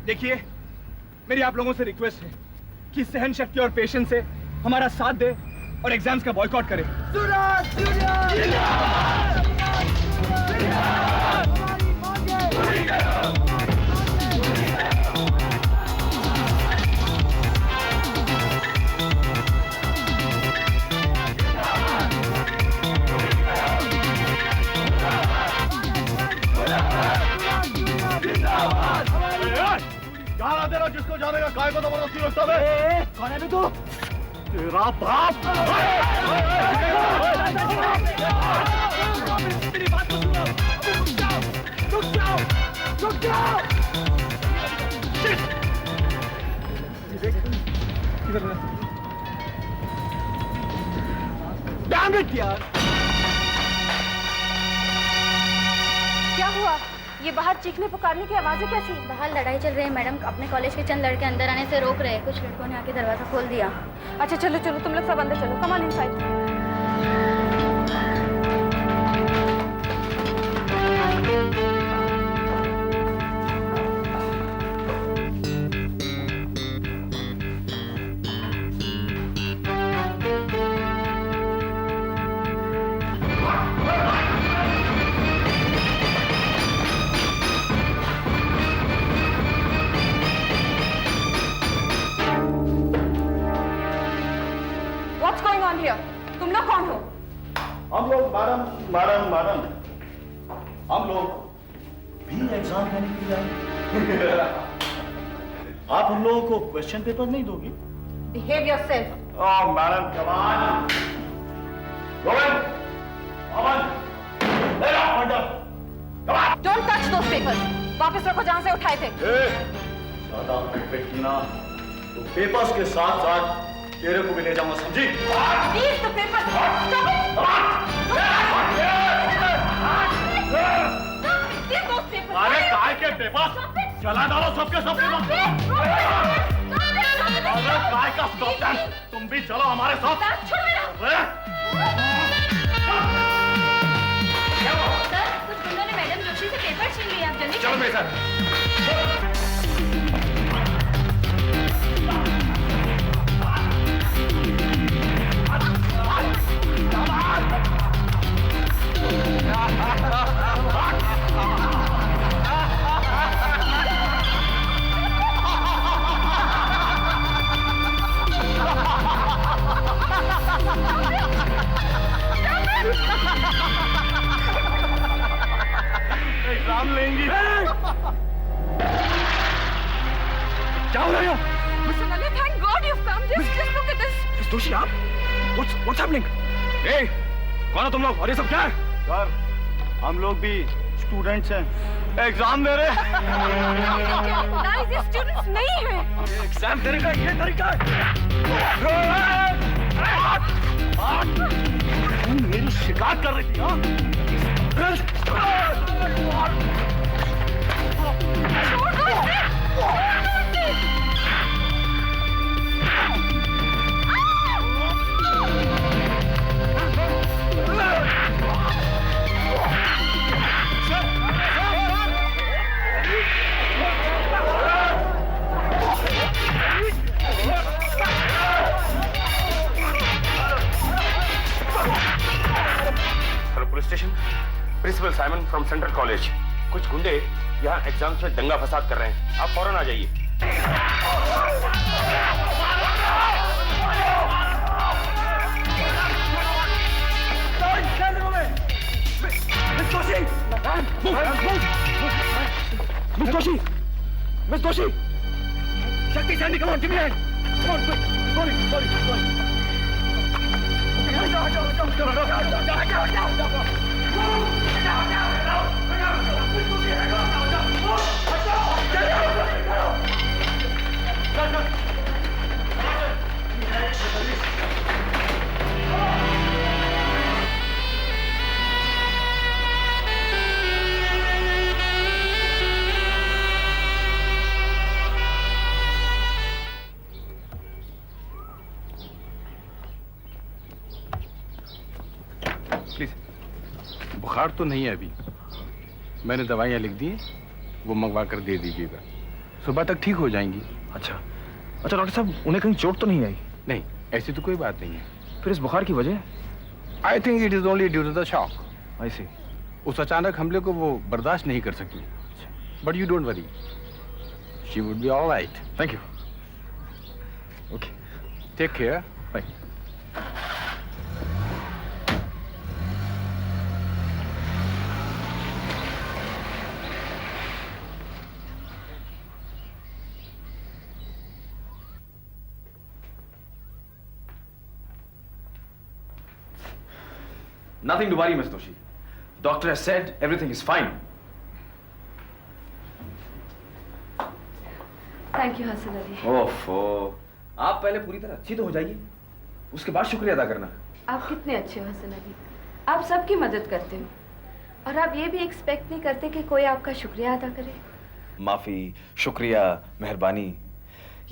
देखिए, मेरी आप लोगों से रिक्वेस्ट है कि सहन शक्ति और पेशेंस से हमारा साथ दे और एग्जाम्स का बॉयकॉट करे। जाना दे रहा, जिसको जाने का काय को जबरदस्ती रखता है। कौन है बे तू? तेरा बाप। मेरी बात को सुनो। रुक जाओ। Damn it यार! क्या हुआ? ये बाहर चीखने पुकारने की आवाजें कैसी? बाहर लड़ाई चल रही है मैडम। अपने कॉलेज के चंद लड़के अंदर आने से रोक रहे हैं। कुछ लड़कों ने आके दरवाजा खोल दिया। अच्छा चलो तुम लोग सब अंदर चलो। Come on inside. तुम लोग कौन हो? हम लोग मैडम हम लोग भी एग्जाम देने के लिए आए। आप उन लोगों को क्वेश्चन पेपर नहीं दोगी? Behave yourself. Madam come. Govind, Aman, ले लो bundle. Come. Don't touch those papers. वापस रखो जहां से उठाए थे। ज्यादा पिट ना तो पेपर्स के साथ साथ तेरे को भी ले जाऊंगा, समझी? Leave the papers. Stop it. Leave those papers. अरे काय के पेपर? चला डालो सबके सब पेपर। अरे काय का स्टॉप दैन? तुम भी चलो हमारे साथ। छोड़ मेरा। क्या हुआ? सर, कुछ गुंडों ने मैडम जोशी से पेपर छीन लिए। आप जल्दी चलो मेरे साथ। एग्जाम लेंगी। क्या हो रहा है? Mr. Lalit, thank God you've come. Just look at this. Miss Doshi, आप? What's happening? Hey, कौन हो तुम लोग? और ये सब क्या है? सर, हम लोग भी स्टूडेंट्स हैं, एग्जाम दे रहे हैं। Guys, ये स्टूडेंट्स नहीं हैं। एग्जाम देने का ये तरीका है? तुम मेरी शिकायत कर रही थी, हाँ? छोड़ दो इसे। Police station, principal Simon from central college. कुछ गुंडे यहाँ एग्जाम्स में दंगा फसाद कर रहे हैं, आप फौरन आ जाइए। Miss Doshi! Shakti, Sandy, come on, give me a hand. Come on, quick. Sorry. बुखार तो नहीं है अभी, मैंने दवाइयाँ लिख दी, वो मंगवा कर दे दीजिएगा। सुबह तक ठीक हो जाएंगी। अच्छा अच्छा डॉक्टर साहब, उन्हें कहीं चोट तो नहीं आई? नहीं, ऐसी तो कोई बात नहीं है। फिर इस बुखार की वजह? I think it is only due to the shock. I see. उस अचानक हमले को वो बर्दाश्त नहीं कर सकी। But you don't worry, she would be alright. Thank you. Okay, take care. Bye. Nothing to worry, Miss Doshi. Doctor has said everything is fine. Thank you Hasan Ali. ओफो, आप पहले पूरी तरह अच्छी तो हो जाइए, उसके बाद शुक्रिया अदा करना। आप कितने अच्छे हो हसन अली, आप सबकी मदद करते हो और आप ये भी एक्सपेक्ट नहीं करते कि कोई आपका शुक्रिया अदा करे। माफी, शुक्रिया, मेहरबानी,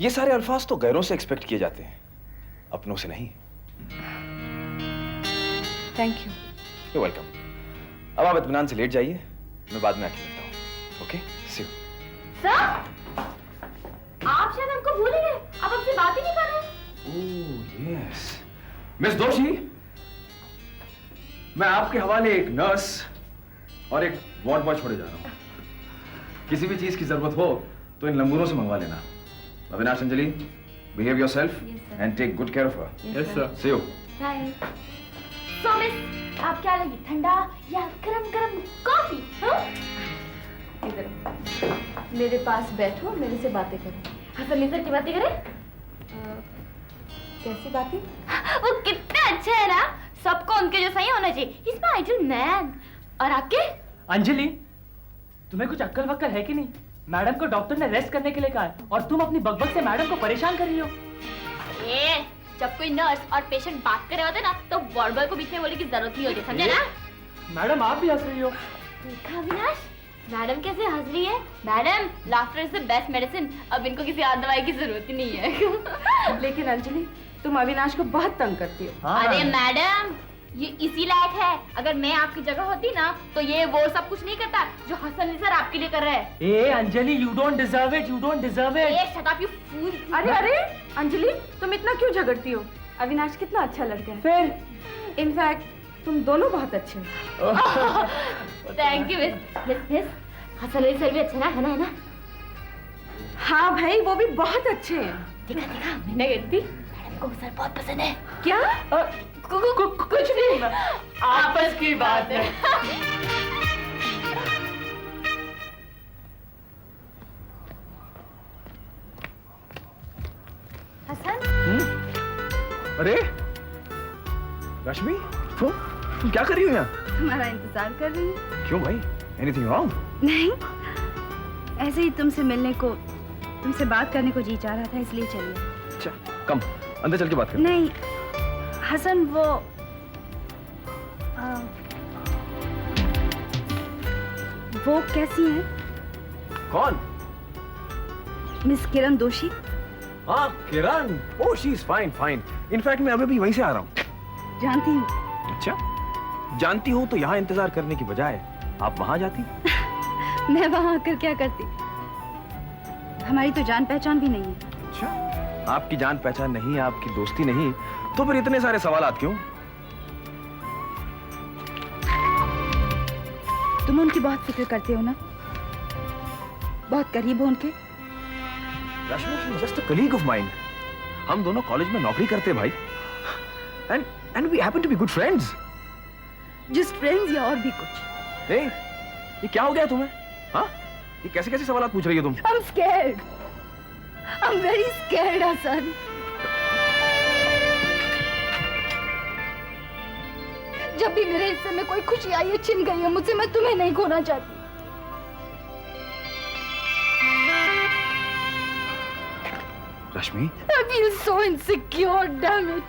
ये सारे अल्फाज तो गैरों से एक्सपेक्ट किए जाते हैं, अपनों से नहीं। Thank you. You welcome. अब आप इत्मीनान से लेट जाइए, मैं बाद में आके मिलता हूँ। Okay, C you. सर, आप शायद हमको भूल ही गए, आप हमसे बात ही नहीं कर रहे। ओह यस, मिस दोषी, मैं आपके हवाले एक नर्स और एक वार्ड बॉय छोड़े जा रहा हूँ। किसी भी चीज की जरूरत हो तो इन लंगूरों से मंगवा लेना। Avinash, Anjali, behave yourself and take good care of her. Yes sir. See you. Bye. So miss, आप क्या लेंगी, ठंडा या गरम गरम कॉफी? इधर मेरे पास बैठो, मेरे से बातें करो। हसन सर की बातें करें? कैसी बातें? वो कितने अच्छे है ना, सबको उनके जैसा ही होना चाहिए। He's my ideal man। और आपके? अंजलि, तुम्हें कुछ अक्ल वक्कल है कि नहीं? मैडम को डॉक्टर ने रेस्ट करने के लिए कहा है और तुम अपनी बकबक से मैडम को परेशान कर रही हो। जब कोई नर्स और पेशेंट बात कर रहे होते ना तो वार्ड बॉय को बीच में बोलने की जरूरत नहीं होती, समझे ना? मैडम आप भी हंस रही हो। देखा अविनाश, मैडम कैसे हंस रही है? Madam, laughter is the best medicine. अब इनको किसी और दवाई की जरूरत ही नहीं है। लेकिन अंजलि, तुम अविनाश को बहुत तंग करती हो। अरे मैडम, ये इसी लायक है। अगर मैं आपकी जगह होती ना तो ये वो सब कुछ नहीं करता जो हसन सर आपके लिए कर रहे हैं। ए Anjali, you don't deserve it, you don't deserve it। Shut up you fool. अरे अरे अंजलि, तुम इतना क्यों झगड़ती हो? अविनाश कितना अच्छा लड़का है। फिर इनफैक्ट तुम दोनों बहुत अच्छे हो। Thank you miss. Hasan Ali sir भी अच्छे ना, है ना? हाँ भाई, वो भी बहुत अच्छे हैं। देखा मैंने कहती मैडम को सर बहुत पसंद है। क्या? कुछ नहीं, आपस की बात है। हसन, अरे रश्मि, तुम क्या कर रही हो यहाँ? तुम्हारा इंतजार कर रही हूँ। क्यों भाई, एनीथिंग रॉन्ग? नहीं, ऐसे ही तुमसे मिलने को, तुमसे बात करने को जी चाह रहा था, इसलिए चलिए। अच्छा, कम अंदर चल के बात कर। नहीं हसन, वो कैसी हैं? कौन? मिस किरण दोषी। हाँ Kiran, oh she is fine. In fact मैं अभी भी वहीं से आ रहा हूँ। जानती हूँ। अच्छा, जानती हो तो यहाँ इंतजार करने की बजाय आप वहाँ जाती। मैं वहाँ आकर क्या करती? हमारी तो जान पहचान भी नहीं है। अच्छा, आपकी जान पहचान नहीं, आपकी दोस्ती नहीं, तो फिर इतने सारे सवालात क्यों? तुम उनकी बहुत फिक्र करते हो ना, बहुत करीब हो उनके। Rashmi, she is just a colleague of mine. हम दोनों कॉलेज में नौकरी करते हैं भाई, and we happen to be good friends. Just friends या और भी कुछ? ये क्या हो गया तुम्हें? हाँ, ये कैसे कैसे सवाल पूछ रही हो तुम? I'm scared. I'm very scared, Hasan. जब भी मेरे हिस्से में कोई खुशी आई है, छिन गई है मुझसे, मैं तुम्हें नहीं खोना चाहती। रश्मि, I feel so insecure, damn it.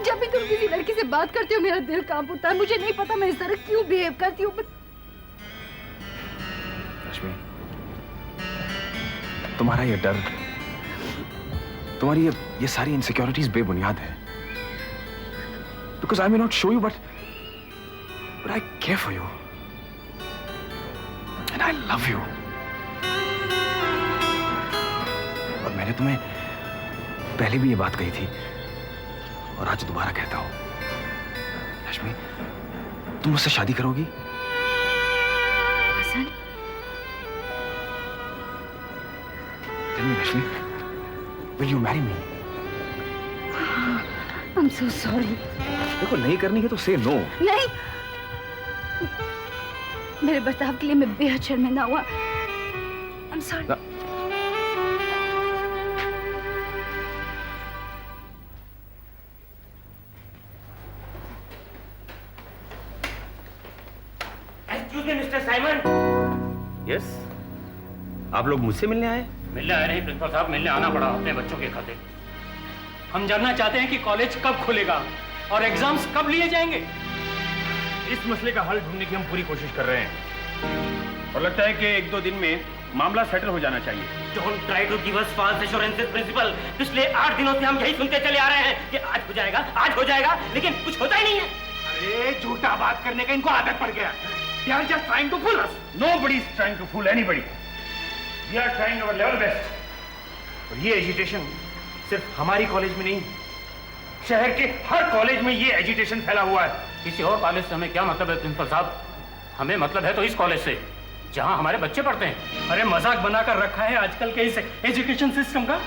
जब भी तुम किसी लड़की से बात करते हो मेरा दिल कांप उठता है। मुझे नहीं पता मैं इस तरह क्यों बिहेव करती हूँ। रश्मि, तुम्हारा ये डर, तुम्हारी ये सारी इनसिक्योरिटीज बेबुनियाद है। Because I may not show you, but I care for you, and I love you. मैंने तुम्हें पहले भी ये बात कही थी और आज दोबारा कहता हूं। रश्मि, तुम मुझसे शादी करोगी? Hasan, Tell me, Rashmi, will you marry me? I'm so sorry. देखो, नहीं करनी है तो say no. नहीं, मेरे बर्ताव के लिए मैं बेहद शर्मिंदा हुआ। I'm sorry. Excuse me, Mr. Simon. Yes. आप लोग मुझसे मिलने आए? मिलने आए नहीं प्रिंसिपल साहब, मिलने आना पड़ा अपने बच्चों के खातिर। हम जानना चाहते हैं कि कॉलेज कब खुलेगा और एग्जाम्स कब लिए जाएंगे। इस मसले का हल ढूंढने की हम पूरी कोशिश कर रहे हैं और लगता है कि 1-2 दिन में मामला सेटल हो जाना चाहिए। Don't try to give us false assurances, principal. पिछले 8 दिनों से हम यही सुनते चले आ रहे हैं कि आज हो जाएगा, लेकिन कुछ होता ही नहीं है। अरे झूठा बात करने का इनको आदत पड़ गया। They are just trying to fool us. Nobody is trying to fool anybody. We are trying our level best. और ये एजिटेशन सिर्फ हमारी कॉलेज में नहीं, शहर के हर कॉलेज में ये एजिटेशन फैला हुआ है। किसी और कॉलेज से हमें क्या मतलब है प्रिंसिपल साहब? हमें मतलब है तो इस कॉलेज से जहां हमारे बच्चे पढ़ते हैं। अरे मजाक बनाकर रखा है आजकल के इस एजुकेशन सिस्टम का।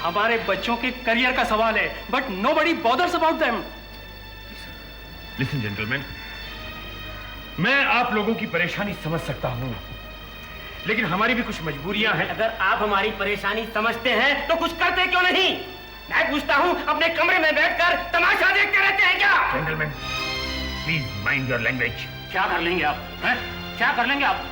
हमारे बच्चों के करियर का सवाल है, but nobody bothers about them. Listen gentleman, मैं आप लोगों की परेशानी समझ सकता हूं, लेकिन हमारी भी कुछ मजबूरियां हैं। अगर आप हमारी परेशानी समझते हैं तो कुछ करते क्यों नहीं? मैं पूछता हूँ, अपने कमरे में बैठकर तमाशा देखते रहते हैं क्या? Gentleman, please mind your language. क्या कर लेंगे आप? हैं? क्या कर लेंगे आप?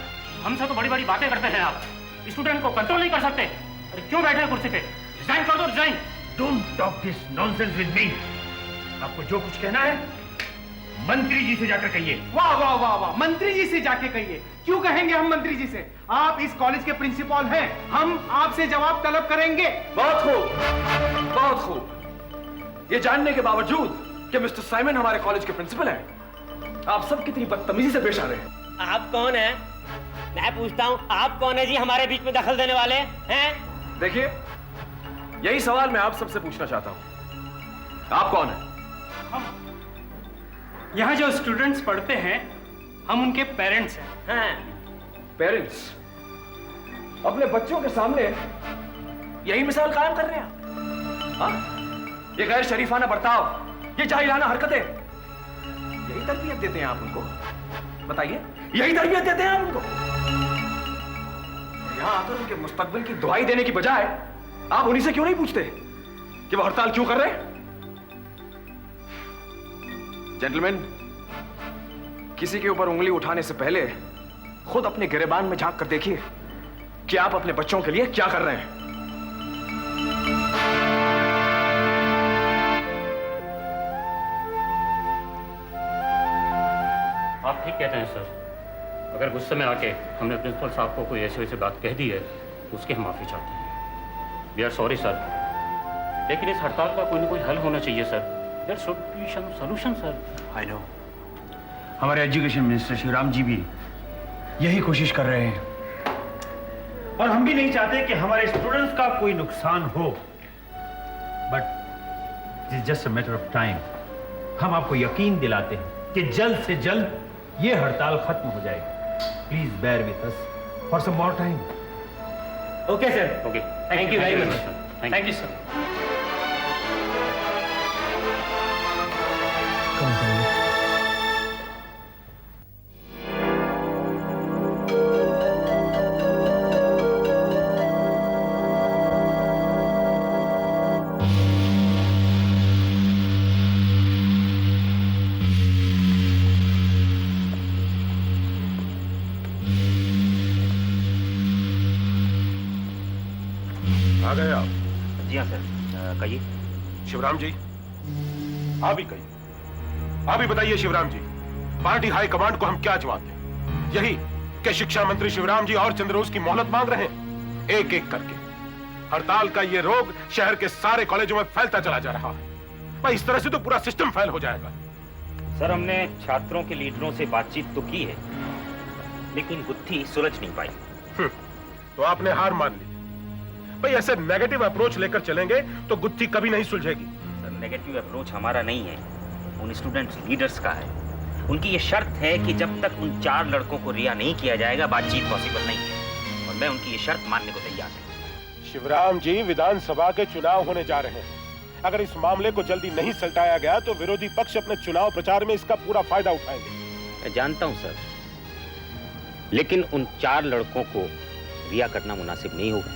हमसे तो बड़ी बड़ी बातें करते हैं आप, स्टूडेंट को कंट्रोल नहीं कर सकते। अरे क्यों बैठे हैं कुर्सी पे? रिजाइन कर दो, resign. Don't talk this nonsense with me. आपको जो कुछ कहना है मंत्री जी से जाकर कहिए। वाह वाह वाह वाह, मंत्री जी से जाके कहिए। क्यों कहेंगे हम मंत्री जी से? आप इस कॉलेज के प्रिंसिपल हैं, हम आपसे जवाब तलब करेंगे। बहुत खूब, बहुत खूब। ये जानने के बावजूद कि मिस्टर साइमन हमारे कॉलेज के प्रिंसिपल हैं, आप सब कितनी बदतमीजी से पेश आ रहे हैं। आप कौन हैं? मैं पूछता हूँ, आप कौन है जी हमारे बीच में दखल देने वाले हैं? देखिए, यही सवाल मैं आप सबसे पूछना चाहता हूं। आप कौन हैं? यहाँ जो स्टूडेंट्स पढ़ते हैं, हम उनके पेरेंट्स हैं। पेरेंट्स अपने बच्चों के सामने यही मिसाल कायम कर रहे हैं? हाँ? ये गैर शरीफाना बर्ताव, ये जाहिलाना हरकतें, यही तरबियत देते हैं आप उनको? बताइए, यही तरबियत देते हैं आप उनको? यहां आकर उनके मुस्तकबिल की दुआई देने की बजाय आप उन्हीं से क्यों नहीं पूछते कि वो हड़ताल क्यों कर रहे हैं? जेंटलमैन, किसी के ऊपर उंगली उठाने से पहले खुद अपने गिरेबान में झांक कर देखिए कि आप अपने बच्चों के लिए क्या कर रहे हैं। आप ठीक कहते हैं सर। अगर गुस्से में आके हमने प्रिंसिपल साहब को कोई ऐसी वैसी बात कह दी है तो उसकी हम माफी चाहते हैं। वी आर सॉरी सर, लेकिन इस हड़ताल का कोई ना कोई हल होना चाहिए sir. There should be some solution sir. I know, हमारे एजुकेशन मिनिस्टर शिवराम जी भी यही कोशिश कर रहे हैं और हम भी नहीं चाहते कि हमारे स्टूडेंट्स का कोई नुकसान हो, but it's just a matter of time. हम आपको यकीन दिलाते हैं कि जल्द से जल्द ये हड़ताल खत्म हो जाएगी। Please bear with us for some more time. Okay sir, okay, thank you very much. Thank you sir. आ गए आप? जी हाँ सर, कहिए। शिवराम जी, आप ही कहिए, आप ही बताइए शिवराम जी, पार्टी हाई कमांड को हम क्या जवाब दें? यही कि शिक्षा मंत्री शिवराम जी और चंद रोज की मोहलत मांग रहे हैं, एक एक करके। हड़ताल का ये रोग शहर के सारे कॉलेजों में फैलता चला जा रहा है। भाई इस तरह से तो पूरा सिस्टम फेल हो जाएगा। सर, हमने छात्रों के लीडरों से बातचीत तो की है, लेकिन गुत्थी सुलझ नहीं पाई। तो आपने हार मान ली। भाई ऐसे नेगेटिव अप्रोच लेकर चलेंगे तो गुत्थी कभी नहीं सुलझेगी। सर, नेगेटिव अप्रोच हमारा नहीं है, उन स्टूडेंट्स लीडर्स का है। उनकी ये शर्त है कि जब तक उन 4 लड़कों को रिहा नहीं किया जाएगा बातचीत पॉसिबल नहीं है, और मैं उनकी ये शर्त मानने को तैयार हूं। शिवराम जी, विधानसभा के चुनाव होने जा रहे हैं। अगर इस मामले को जल्दी नहीं सलटाया गया तो विरोधी पक्ष अपने चुनाव प्रचार में इसका पूरा फायदा उठाएंगे। मैं जानता हूं सर, लेकिन उन 4 लड़कों को रिहा करना मुनासिब नहीं होगा।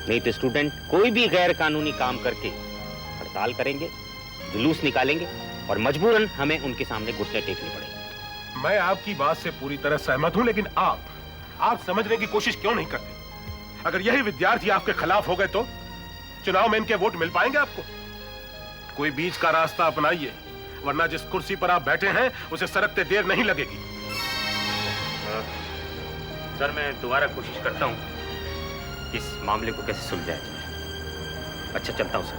नहीं तो स्टूडेंट कोई भी गैर कानूनी काम करके हड़ताल करेंगे, जुलूस निकालेंगे और मजबूरन हमें उनके सामने घुटने टेकने पड़ेंगे। मैं आपकी बात से पूरी तरह सहमत हूं, लेकिन आप समझने की कोशिश क्यों नहीं करते? अगर यही विद्यार्थी आपके खिलाफ हो गए तो चुनाव में इनके वोट मिल पाएंगे आपको? कोई बीच का रास्ता अपनाइए, वरना जिस कुर्सी पर आप बैठे हैं उसे सरकते देर नहीं लगेगी। सर, मैं दोबारा कोशिश करता हूं इस मामले को कैसे सुलझाया जाए। अच्छा, चलता हूं सर।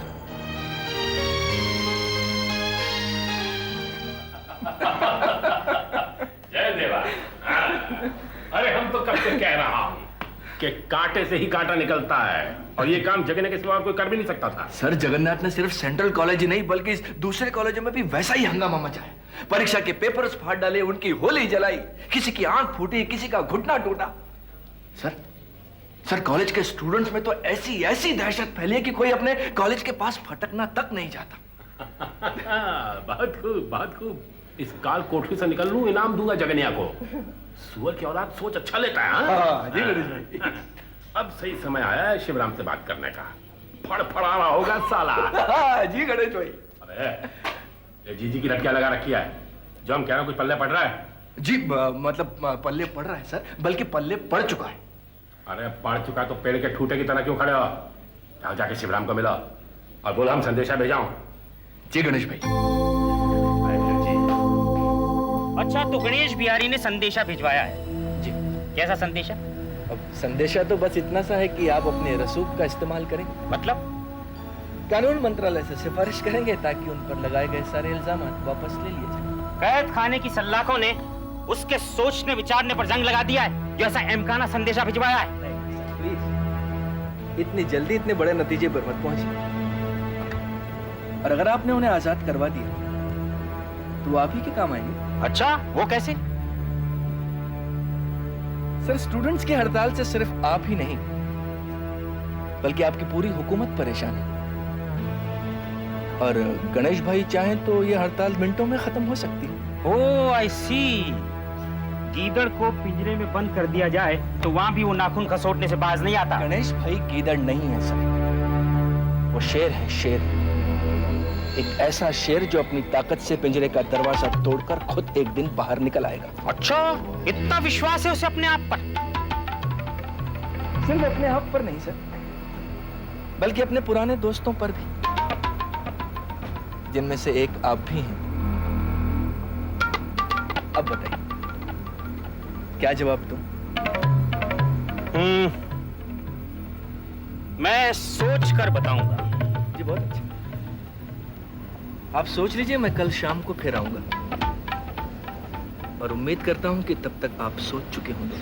जय देवा। अरे हम तो कब से कह रहा हूं कि कांटे से ही कांटा निकलता है, और ये काम जगन्नाथ के सिवा कोई कर भी नहीं सकता था। सर, जगन्नाथ ने सिर्फ सेंट्रल कॉलेज ही नहीं बल्कि दूसरे कॉलेजों में भी वैसा ही हंगामा मचा है। परीक्षा के पेपर्स फाड़ डाले, उनकी होली जलाई, किसी की आंख फूटी, किसी का घुटना टूटा। सर कॉलेज के स्टूडेंट्स में तो ऐसी दहशत फैली है कि कोई अपने कॉलेज के पास फटकना तक नहीं चाहता। बहुत खूब। इस काल कोठरी से निकल लूं, इनाम दूंगा जगन्या को। सुअर की औलाद सोच अच्छा लेता है। हाँ? जी गणेश भाई। अब सही समय आया है शिवराम से बात करने का। फड़फड़ा रहा होगा साला। हाँ, जी गणेश भाई। अरे ये जीजी की लटकियां लगा रखी है, जो हम कह रहे हैं कुछ पल्ले पड़ रहा है? जी मतलब पल्ले पड़ रहा है सर, बल्कि पल्ले पड़ चुका है। अरे पड़ चुका तो पेड़ के ठूटे की तरह क्यों खड़े हो? जाओ जाके शिवराम को मिलो और बोलो हम संदेशा भेजाऊं। जी गणेश भाई। अच्छा, तो गणेश बिहारी ने संदेशा भिजवाया है जी। कैसा संदेशा? अब संदेशा तो बस इतना सा है कि आप अपने रसूख का इस्तेमाल करें। मतलब? कानून मंत्रालय से सिफारिश करेंगे ताकि उन पर लगाए गए सारे इल्जाम वापस ले लिए जाए। कैद खाने की सलाखों ने उसके सोचने विचारने पर जंग लगा दिया है, जो ऐसा अहमकाना संदेशा भिजवाया है। प्लीज, इतनी जल्दी इतने बड़े नतीजे पर मत पहुंचिए। और अगर आपने उन्हें आजाद करवा दिया तो आप ही के काम आएंगे। अच्छा, वो कैसे? सर, स्टूडेंट्स की हड़ताल से सिर्फ आप ही नहीं बल्कि आपकी पूरी हुकूमत परेशान है। और गणेश भाई चाहें तो ये हड़ताल मिनटों में खत्म हो सकती है। ओह, आई सी। गीदड़ को पिंजरे में बंद कर दिया जाए तो वहां भी वो नाखून खसोटने से बाज नहीं आता। गणेश भाई गीदड़ नहीं है सर, वो शेर है, शेर। एक ऐसा शेर जो अपनी ताकत से पिंजरे का दरवाजा तोड़कर खुद एक दिन बाहर निकल आएगा। अच्छा, इतना विश्वास है उसे अपने आप पर? सिर्फ अपने आप पर नहीं सर, बल्कि अपने पुराने दोस्तों पर भी, जिनमें से एक आप भी हैं। अब बताइए, क्या जवाब दूं? मैं सोच कर बताऊंगा। जी, बहुत अच्छा। आप सोच लीजिए, मैं कल शाम को फिर आऊंगा और उम्मीद करता हूं कि तब तक आप सोच चुके होंगे।